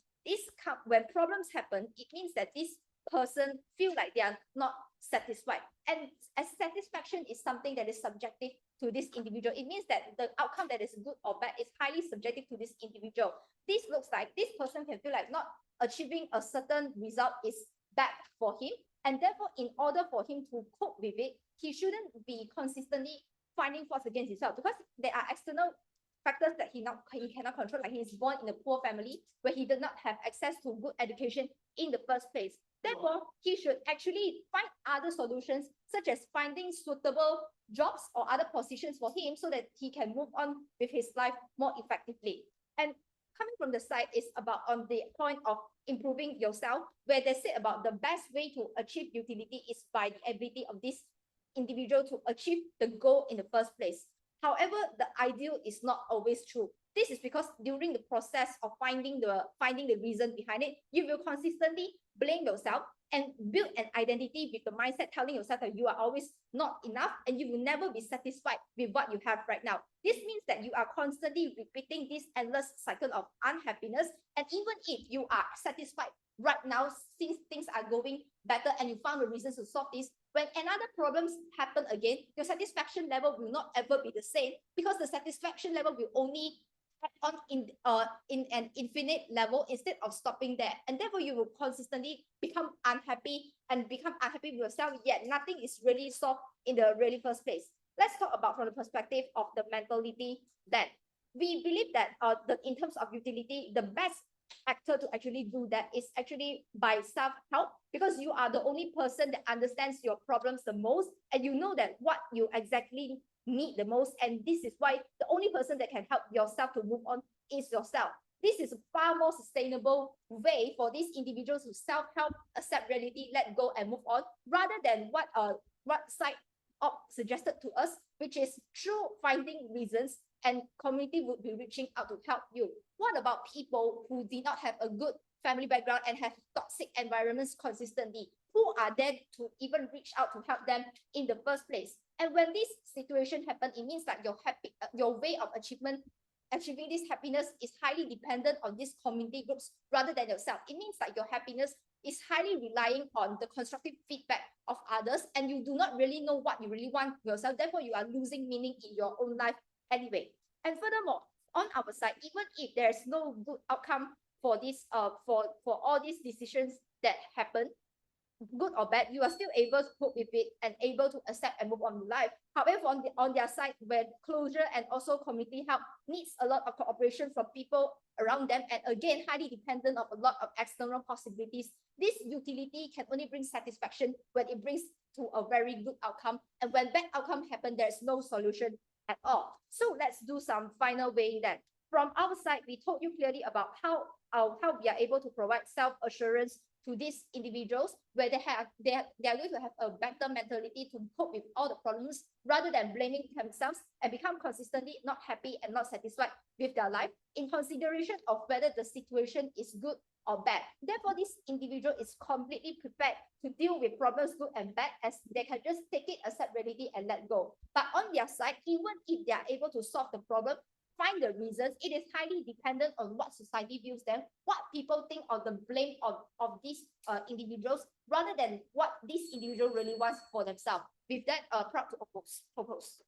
problems happen, it means that this person feel like they are not satisfied. And as satisfaction is something that is subjective to this individual, it means that the outcome that is good or bad is highly subjective to this individual. This looks like this person can feel like not achieving a certain result is bad for him. And therefore, in order for him to cope with it, he shouldn't be consistently finding faults against himself, because there are external factors that he cannot control, like he is born in a poor family where he did not have access to good education in the first place. Therefore, he should actually find other solutions, such as finding suitable jobs or other positions for him so that he can move on with his life more effectively. And coming from the side is about on the point of improving yourself, where they say about the best way to achieve utility is by the ability of this individual to achieve the goal in the first place. However, the ideal is not always true. This is because during the process of finding the reason behind it, you will consistently blame yourself and build an identity with the mindset telling yourself that you are always not enough and you will never be satisfied with what you have right now. This means that you are constantly repeating this endless cycle of unhappiness. And even if you are satisfied right now, since things are going better and you found the reasons to solve this, when another problems happen again, your satisfaction level will not ever be the same, because the satisfaction level will only on in an infinite level instead of stopping there, and therefore you will consistently become unhappy with yourself, yet nothing is really solved in the really first place. Let's talk about from the perspective of the mentality then. we believe that in terms of utility, the best actor to actually do that is actually by self-help, because you are the only person that understands your problems the most, and you know that what you exactly need the most, and this is why the only person that can help yourself to move on is yourself. This is a far more sustainable way for these individuals to self-help, accept reality, let go, and move on, rather than what side op suggested to us, which is through finding reasons, and community would be reaching out to help you. What about people who did not have a good family background and have toxic environments consistently? Who are there to even reach out to help them in the first place? And when this situation happens, it means that your way of achieving this happiness is highly dependent on these community groups rather than yourself. It means that your happiness is highly relying on the constructive feedback of others, and you do not really know what you really want yourself. Therefore, you are losing meaning in your own life anyway. And furthermore, on our side, even if there's no good outcome for this, for all these decisions that happen, good or bad, you are still able to cope with it and able to accept and move on with life. However, on their side, where closure and also community help needs a lot of cooperation from people around them, and again, highly dependent of a lot of external possibilities, this utility can only bring satisfaction when it brings to a very good outcome. And when bad outcome happen, there's no solution at all. So let's do some final weighing then. From our side, we told you clearly about how we are able to provide self-assurance to these individuals, where they are going to have a better mentality to cope with all the problems rather than blaming themselves and become consistently not happy and not satisfied with their life in consideration of whether the situation is good or bad. Therefore, this individual is completely prepared to deal with problems good and bad, as they can just take it, accept reality, and let go. But on their side, even if they are able to solve the problem, find the reasons, it is highly dependent on what society views them, what people think of the blame of these individuals, rather than what this individual really wants for themselves. With that, proud to propose.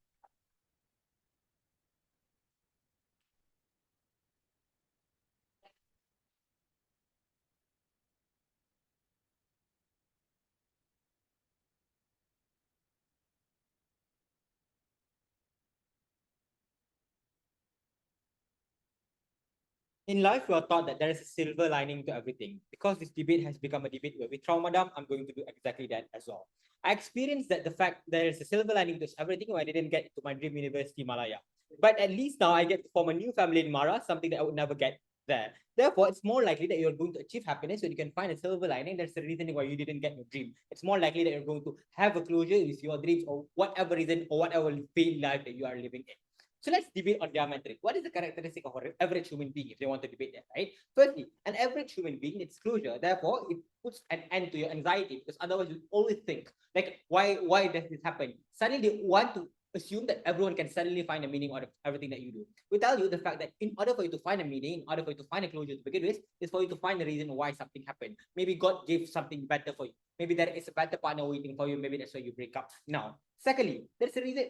In life, we are taught that there is a silver lining to everything. Because this debate has become a debate where we trauma dump, I'm going to do exactly that as well. I experienced that the fact there is a silver lining to everything when I didn't get to my dream university, Malaya. But at least now I get to form a new family in Mara, something that I would never get there. Therefore, it's more likely that you're going to achieve happiness when you can find a silver lining. That's the reason why you didn't get your dream. It's more likely that you're going to have a closure with your dreams, or whatever reason or whatever failed life that you are living in. So let's debate on diametric. What is the characteristic of an average human being, if they want to debate that, right? Firstly, an average human being needs closure. Therefore, it puts an end to your anxiety, because otherwise you always think, like, why does this happen? Suddenly they want to assume that everyone can suddenly find a meaning out of everything that you do. We tell you the fact that in order for you to find a meaning, in order for you to find a closure to begin with, is for you to find a reason why something happened. Maybe God gave something better for you. Maybe there is a better partner waiting for you. Maybe that's why you break up. Now, secondly, there's a reason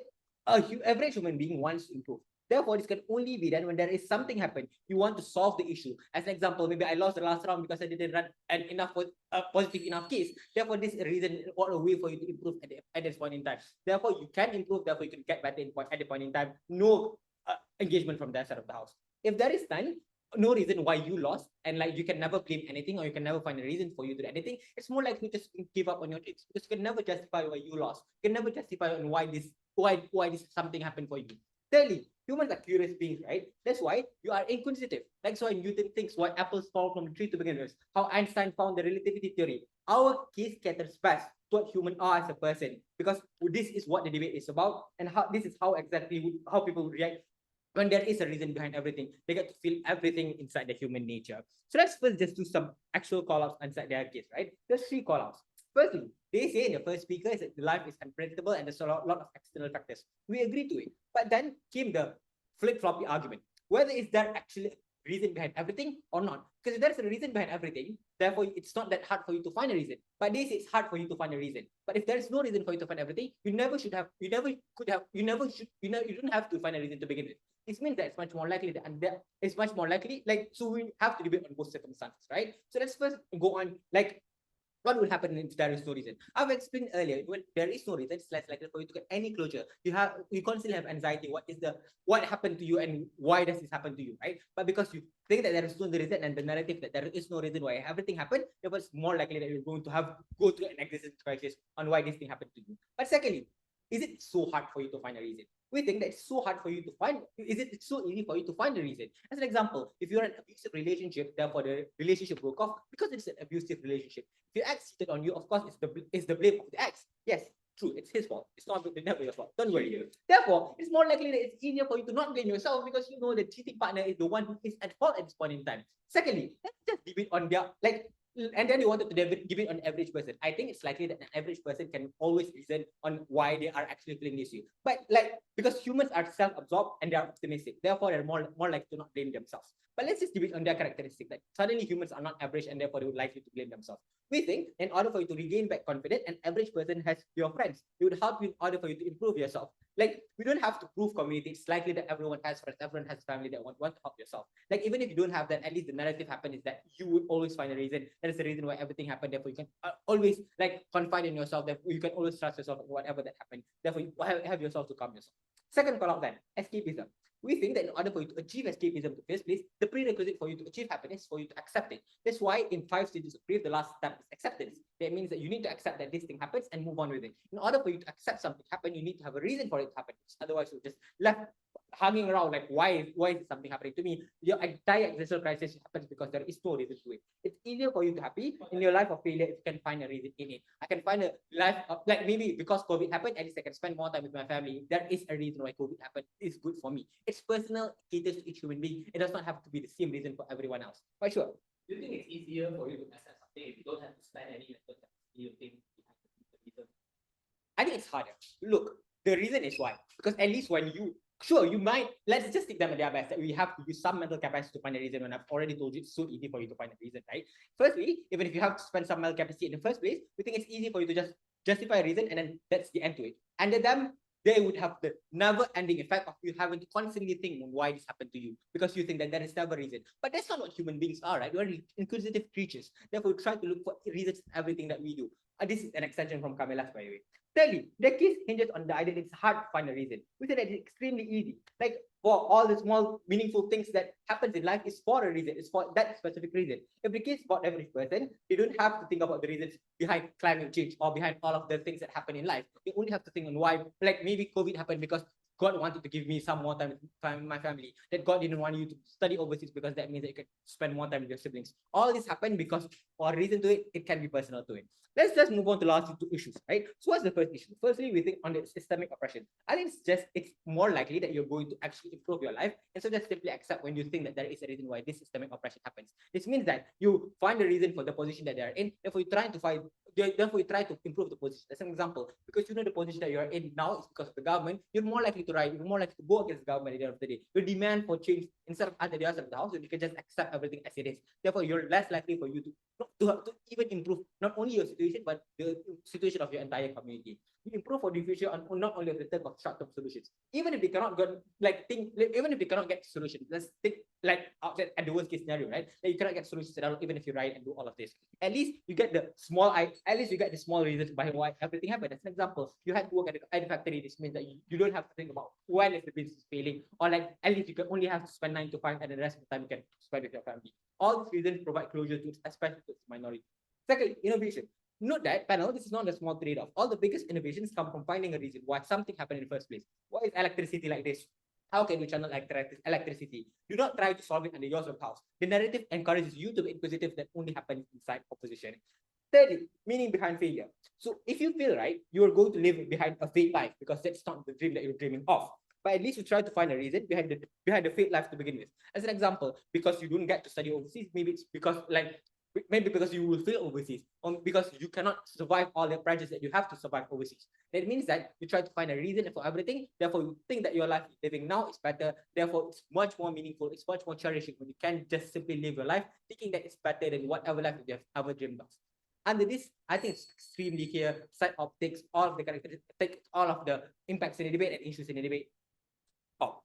average human being wants to improve. Therefore, this can only be done when there is something happen. You want to solve the issue. As an example, maybe I lost the last round because I didn't run enough positive enough case. Therefore, this reason or a way for you to improve at this point in time. Therefore, you can improve. Therefore, you can get better at the point in time. No engagement from that side of the house. If there is none, no reason why you lost, and like you can never blame anything, or you can never find a reason for you to do anything, it's more likely to just give up on your dreams, because you can never justify why you lost. You can never justify on why this something happened for you. Thirdly, humans are curious beings, right? That's why you are inquisitive. That's why Newton thinks why apples fall from the tree to begin with. How Einstein found the relativity theory. Our case caters best to what humans are as a person, because this is what the debate is about, and this is how exactly how people react when there is a reason behind everything. They get to feel everything inside the human nature. So let's first just do some actual call-outs inside their case, right? There's 3 call-outs. Firstly, they say in the first speaker is that life is unpredictable and there's a lot of external factors. We agree to it. But then came the flip-floppy argument. Whether is there actually a reason behind everything or not? Because if there's a reason behind everything, therefore it's not that hard for you to find a reason. But they say it's hard for you to find a reason. But if there is no reason for you to find everything, you don't have to find a reason to begin with. This means that it's much more likely so we have to debate on both circumstances, right? So let's first go on, like, What will happen if there is no reason? I've explained earlier, when there is no reason, it's less likely for you to get any closure. You constantly have anxiety. What happened to you and why does this happen to you, right? But because you think that there is no reason and the narrative that there is no reason why everything happened, it was more likely that you're going to go through an existence crisis on why this thing happened to you. But secondly, is it so hard for you to find a reason? We think that it's so hard for you to find. It's so easy for you to find a reason? As an example, if you're in an abusive relationship, therefore the relationship broke off because it's an abusive relationship. If your ex cheated on you, of course, it's the blame of the ex. Yes, true, it's his fault. It's never your fault. Don't worry. Therefore, it's more likely that it's easier for you to not blame yourself because you know the cheating partner is the one who is at fault at this point in time. Secondly, let's just debate on their and then you wanted to give it on average person. I think it's likely that an average person can always reason on why they are actually feeling this way. But because humans are self-absorbed and they are optimistic, therefore they're more likely to not blame themselves. But let's just debate on their characteristic. Like suddenly humans are not average and therefore they would likely to blame themselves. We think in order for you to regain back confidence, an average person has your friends. It would help you in order for you to improve yourself. Like we don't have to prove community. It's likely that everyone has friends, everyone has family that want to help yourself. Like even if you don't have that, at least the narrative happen is that you would always find a reason. That is the reason why everything happened. Therefore, you can always confide in yourself. That you can always trust yourself in whatever that happened. Therefore, you have yourself to calm yourself. Second call out then, escapism. We think that in order for you to achieve escapism in the first place, the prerequisite for you to achieve happiness is for you to accept it. That's why in 5 stages of grief, the last step is acceptance. That means that you need to accept that this thing happens and move on with it. In order for you to accept something happen, you need to have a reason for it to happen. Otherwise, you're just left hanging around like why is something happening to me? Your entire existential crisis happens because there is no reason to it. It's easier for you to happy in your life of failure if you can find a reason in it. I can find a life of, maybe because COVID happened, at least I can spend more time with my family. There is a reason why COVID happened. It's good for me. It's personal, it caters to each human being. It does not have to be the same reason for everyone else. But sure. Do you think it's easier for you to assess something if you don't have to spend any effort you think behind the reason? I think it's harder. Look, the reason is why. Because at least when you might, let's just take them at their best, that we have to use some mental capacity to find a reason when I've already told you it's so easy for you to find a reason, right? Firstly, even if you have to spend some mental capacity in the first place, we think it's easy for you to just justify a reason and then that's the end to it. And then they would have the never-ending effect of you having to constantly think on why this happened to you because you think that there is never a reason. But that's not what human beings are, right? We're inquisitive creatures. Therefore, we try to look for reasons in everything that we do. This is an extension from Camela's, by the way. Thirdly, the case hinges on the idea that it's hard to find a reason. We say that it's extremely easy. Like for all the small meaningful things that happens in life is for a reason. It's for that specific reason. If the case about average person, you don't have to think about the reasons behind climate change or behind all of the things that happen in life. You only have to think on why, like maybe COVID happened because God wanted to give me some more time with my family. That God didn't want you to study overseas because that means that you can spend more time with your siblings. All this happened because for a reason to it, it can be personal to it. Let's just move on to the last two issues, right? So what's the first issue? Firstly, we think on the systemic oppression. I think it's more likely that you're going to actually improve your life. And so just simply accept when you think that there is a reason why this systemic oppression happens. This means that you find a reason for the position that they are in. Therefore, you try to improve the position. As an example, because you know the position that you are in now is because of the government, you're more likely to you're more likely to go against the government at the end of the day. Your demand for change instead of at the other side of the house, you can just accept everything as it is. Therefore, you're less likely for you to even improve not only your situation, but the situation of your entire community. You improve for the future on not only the term of short-term solutions. Even if they cannot get even if they cannot get solutions, let's think at the worst case scenario, right? Like you cannot get solutions at all, even if you write and do all of this. At least you get the small reasons behind why everything happened. As an example, you had to work at the factory. This means that you don't have to think about when is the business failing, or like at least you can only have to spend 9 to 5 and the rest of the time you can spend with your family. All these reasons provide closure to especially to its minority. Second, innovation. Note that, panel, this is not a small trade-off. All the biggest innovations come from finding a reason why something happened in the first place. Why is electricity like this? How can we channel electricity? Do not try to solve it under your own house. The narrative encourages you to be inquisitive that only happens inside opposition. Thirdly, meaning behind failure. So if you feel right, you are going to live behind a fake life because that's not the dream that you're dreaming of. But at least you try to find a reason behind the fake life to begin with. As an example, because you don't get to study overseas, maybe it's because because you will fail overseas, or because you cannot survive all the pressures that you have to survive overseas. That means that you try to find a reason for everything. Therefore, you think that your life living now is better. Therefore, it's much more meaningful. It's much more cherishing when you can just simply live your life thinking that it's better than whatever life you have ever dreamed of. Under this, I think it's extremely clear. Side optics, all of the characteristics, all of the impacts in the debate and issues in the debate. Oh.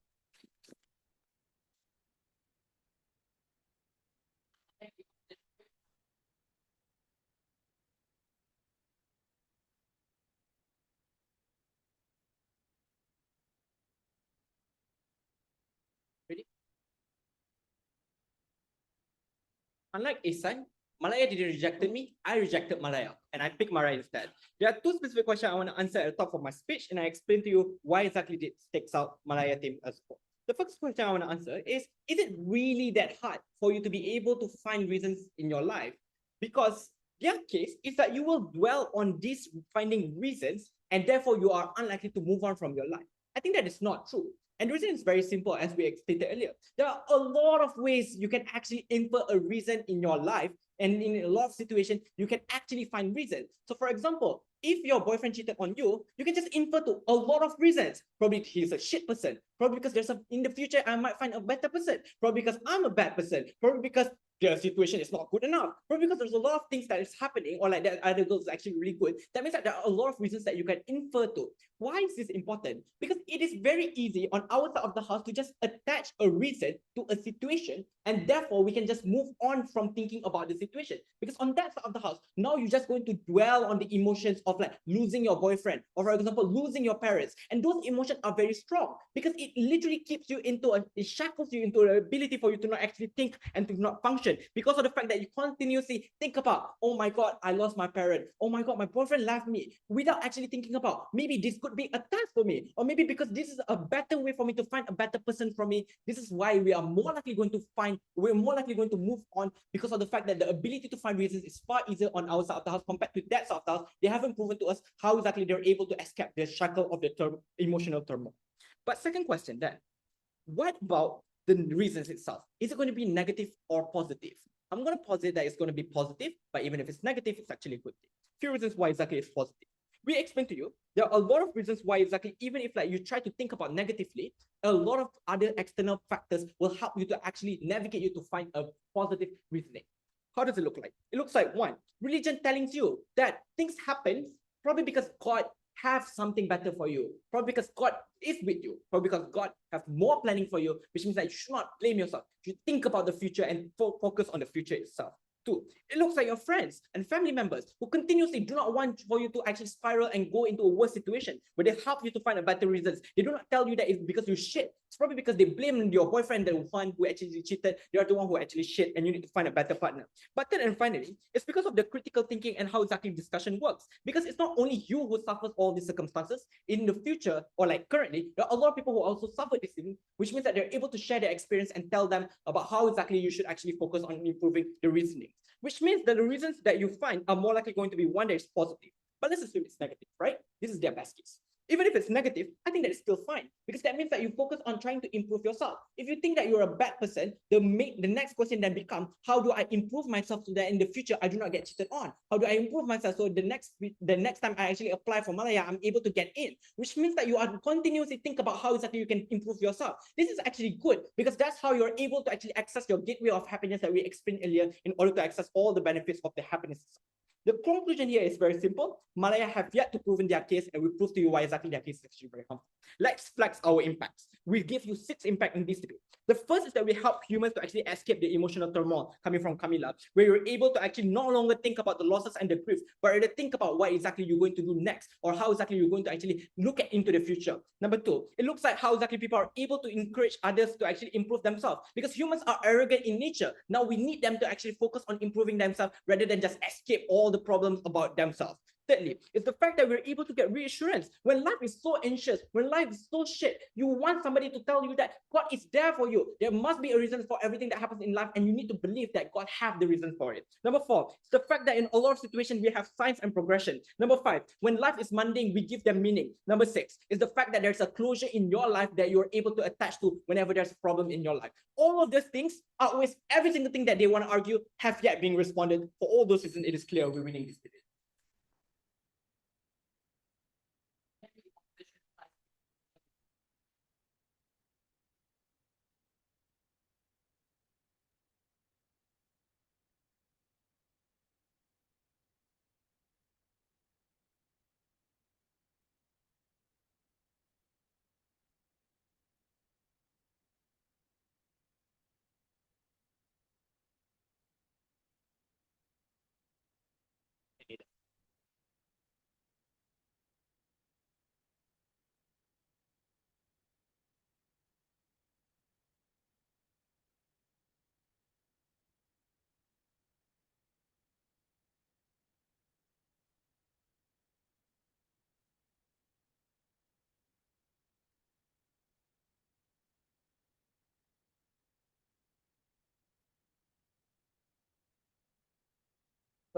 unlike Ihsan, Malaya didn't reject me, I rejected Malaya, and I picked Malaya instead. There are two specific questions I want to answer at the top of my speech, and I explain to you why exactly this takes out Malaya team as well. The first question I want to answer is it really that hard for you to be able to find reasons in your life? Because their case is that you will dwell on these finding reasons, and therefore you are unlikely to move on from your life. I think that is not true. And the reason is very simple, as we stated earlier. There are a lot of ways you can actually infer a reason in your life, and in a lot of situations, you can actually find reasons. So for example, if your boyfriend cheated on you, you can just infer to a lot of reasons. Probably he's a shit person. Probably because in the future, I might find a better person. Probably because I'm a bad person. Probably because the situation is not good enough. Probably because there's a lot of things that is happening, or like that other girl is actually really good. That means that there are a lot of reasons that you can infer to. Why is this important? Because it is very easy on our side of the house to just attach a reason to a situation, and therefore we can just move on from thinking about the situation. Because on that side of the house, now you're just going to dwell on the emotions of like losing your boyfriend, or for example, losing your parents. And those emotions are very strong because it literally keeps you it shackles you into the ability for you to not actually think and to not function, because of the fact that you continuously think about, oh my God, I lost my parent. Oh my God, my boyfriend left me, without actually thinking about maybe this could be a test for me, or maybe because this is a better way for me to find a better person for me. This is why we're more likely going to move on, because of the fact that the ability to find reasons is far easier on our side of the house compared to that side of the house. They haven't proven to us how exactly they're able to escape the shackle of the emotional turmoil. But second question then, what about the reasons itself? Is it going to be negative or positive? I'm going to posit that it's going to be positive, but even if it's negative, it's actually a good thing. Few reasons why exactly it's positive. We explained to you, there are a lot of reasons why exactly, even if like you try to think about negatively, a lot of other external factors will help you to actually navigate you to find a positive reasoning. How does it look like? It looks like, one, religion telling you that things happen probably because God have something better for you. Probably because God is with you. Probably because God have more planning for you, which means that you should not blame yourself. You should think about the future and focus on the future itself. Two, it looks like your friends and family members who continuously do not want for you to actually spiral and go into a worse situation, but they help you to find a better reasons. They do not tell you that it's because you shit. It's probably because they blame your boyfriend, the one who actually cheated. They are the one who actually shit, and you need to find a better partner. But then and finally, it's because of the critical thinking and how exactly discussion works. Because it's not only you who suffers all these circumstances. In the future, or like currently, there are a lot of people who also suffer this thing, which means that they're able to share their experience and tell them about how exactly you should actually focus on improving the reasoning. Which means that the reasons that you find are more likely going to be one that is positive. But let's assume it's negative, right? This is their best case. Even if it's negative, I think that is still fine, because that means that you focus on trying to improve yourself. If you think that you're a bad person, the next question then becomes, how do I improve myself so that in the future I do not get cheated on? How do I improve myself so the next time I actually apply for Malaya, I'm able to get in? Which means that you are continuously think about how exactly you can improve yourself. This is actually good, because that's how you're able to actually access your gateway of happiness that we explained earlier, in order to access all the benefits of the happiness. The conclusion here is very simple. Malaya have yet to prove their case, and we prove to you why exactly their case is actually very harmful. Let's flex our impacts. We give you 6 impacts in this debate. The first is that we help humans to actually escape the emotional turmoil coming from Camela, where you're able to actually no longer think about the losses and the grief, but rather think about what exactly you're going to do next, or how exactly you're going to actually look into the future. Number 2, it looks like how exactly people are able to encourage others to actually improve themselves, because humans are arrogant in nature. Now we need them to actually focus on improving themselves rather than just escape all the problems about themselves. Thirdly, it's the fact that we're able to get reassurance. When life is so anxious, when life is so shit, you want somebody to tell you that God is there for you. There must be a reason for everything that happens in life, and you need to believe that God have the reason for it. Number 4, it's the fact that in a lot of situations, we have signs and progression. Number 5, when life is mundane, we give them meaning. Number 6, is the fact that there's a closure in your life that you're able to attach to whenever there's a problem in your life. All of those things outweighs every single thing that they want to argue have yet been responded. For all those reasons, it is clear we're winning this debate.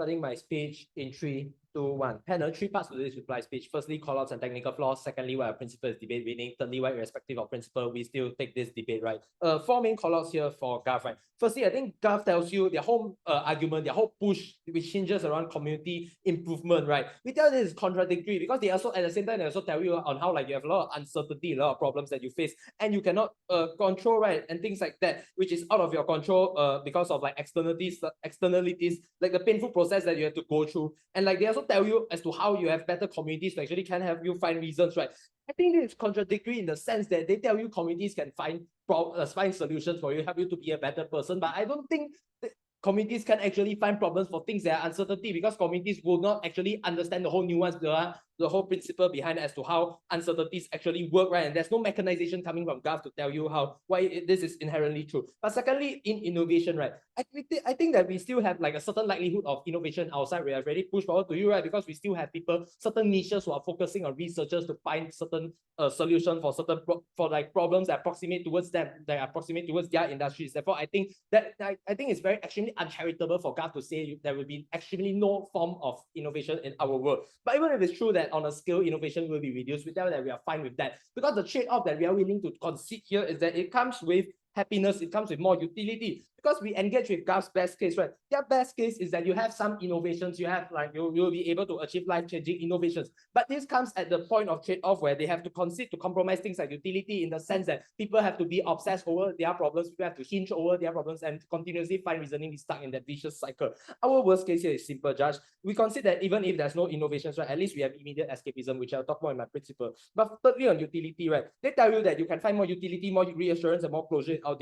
Starting my speech in 3, 2, 1. Panel, 3 parts to this reply speech. Firstly, callouts and technical flaws. Secondly, why a principle is debate winning. Thirdly, why irrespective of principle, we still take this debate, right? 4 main callouts here for Gov, right? Firstly, I think Gov tells you their whole argument, their whole push, which hinges around community improvement, right? We tell this is contradictory because they also, at the same time, they also tell you on how like you have a lot of uncertainty, a lot of problems that you face, and you cannot control, right? And things like that, which is out of your control because of like externalities, like the painful process that you have to go through. And like they also tell you as to how you have better communities to actually can help you find reasons, right? I think this is contradictory in the sense that they tell you communities can find solutions for you, help you to be a better person. But I don't think communities can actually find problems for things that are uncertainty, because communities will not actually understand the whole nuance, the whole principle behind as to how uncertainties actually work, right? And there's no mechanization coming from Gov to tell you why this is inherently true. But secondly, in innovation, right? I think that we still have like a certain likelihood of innovation outside. We have already pushed forward to you, right? Because we still have people, certain niches who are focusing on researchers to find certain solution for certain problems that approximate towards them, that approximate towards their industries. Therefore, I think it's very extremely uncharitable for Gov to say there will be extremely no form of innovation in our world. But even if it's true that on a scale innovation will be reduced, we tell that we are fine with that, because the trade-off that we are willing to concede here is that it comes with happiness, it comes with more utility, because we engage with Gov's best case, right? Their best case is that you have some innovations, you have like you'll be able to achieve life-changing innovations. But this comes at the point of trade-off where they have to concede to compromise things like utility, in the sense that people have to be obsessed over their problems, people have to hinge over their problems and continuously find reasoning, be stuck in that vicious cycle. Our worst case here is simple, Judge. We consider that even if there's no innovations, right, at least we have immediate escapism, which I'll talk more in my principle. But thirdly, on utility, right, they tell you that you can find more utility, more reassurance, and more closure out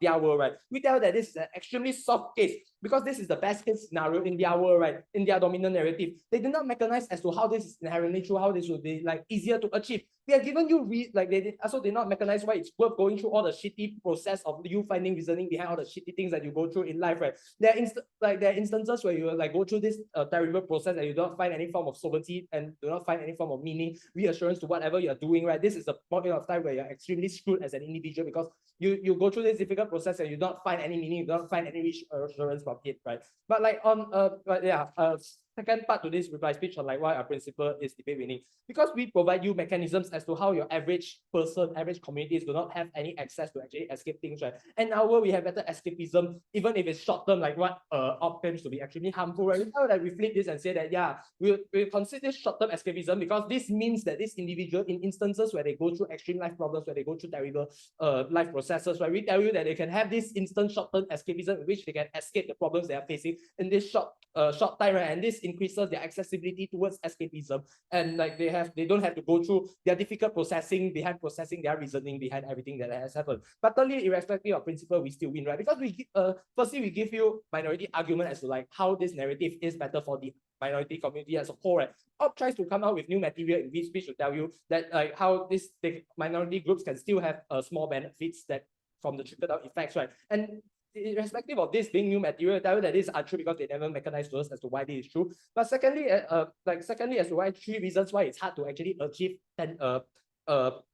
their world, right? We tell that this is an extremely soft case, because this is the best case scenario in their world, right? In their dominant narrative. They did not mechanize as to how this is inherently true, how this would be like easier to achieve. We have given you they also did not mechanize why it's worth going through all the shitty process of you finding reasoning behind all the shitty things that you go through in life, right? There are instances where you like go through this terrible process and you don't find any form of solvency and do not find any form of meaning, reassurance to whatever you're doing, right? This is the point of time where you're extremely screwed as an individual, because you go through this difficult process and you don't find any meaning, you don't find any reassurance from it, right? But like second part to this reply speech on like why our principle is debate winning, because we provide you mechanisms as to how your average person, average communities do not have any access to actually escape things, right? And now we have better escapism, even if it's short term, like what claims to be extremely harmful, right? Now that we flip this and say that we'll consider short term escapism, because this means that this individual, in instances where they go through extreme life problems, where they go through terrible life processes, right, we tell you that they can have this instant short term escapism in which they can escape the problems they are facing in this short time, right? And this increases their accessibility towards escapism, and like they don't have to go through their difficult processing their reasoning behind everything that has happened. But thirdly, irrespective of principle, we still win, right? Because firstly we give you minority argument as to like how this narrative is better for the minority community as a whole, right? Op tries to come out with new material in which to tell you that like how the minority groups can still have small benefits that from the trickle-down effects, right? And irrespective of this being new material, tell you that this is untrue because they never mechanized to us as to why this is true. But secondly, as to why 3 reasons why it's hard to actually achieve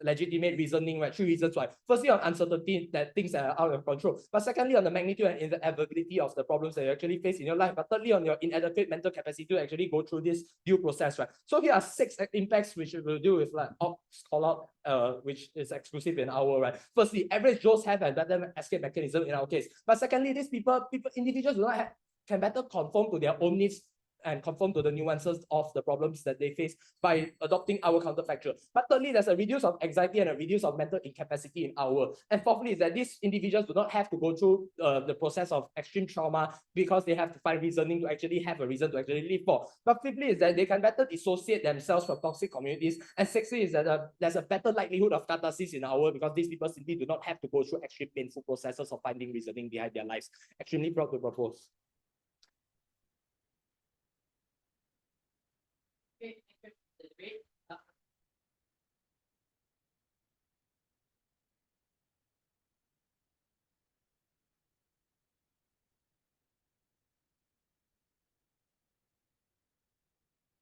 legitimate reasoning, right? 3 reasons why. Firstly, on uncertainty, that things are out of control. But secondly, on the magnitude and inevitability of the problems that you actually face in your life. But thirdly, on your inadequate mental capacity to actually go through this due process, right? So here are 6 impacts which we will deal with, like call out, which is exclusive in our, right? Firstly, average Joes have a better escape mechanism in our case. But secondly, these individuals do not can better conform to their own needs and conform to the nuances of the problems that they face by adopting our counterfactual. But thirdly, there's a reduce of anxiety and a reduce of mental incapacity in our. And fourthly, is that these individuals do not have to go through the process of extreme trauma because they have to find reasoning to actually have a reason to actually live for. But fifthly, is that they can better dissociate themselves from toxic communities. And sixthly, is that there's a better likelihood of catharsis in our, because these people simply do not have to go through extreme painful processes of finding reasoning behind their lives. Extremely proud to propose. Okay, the debate.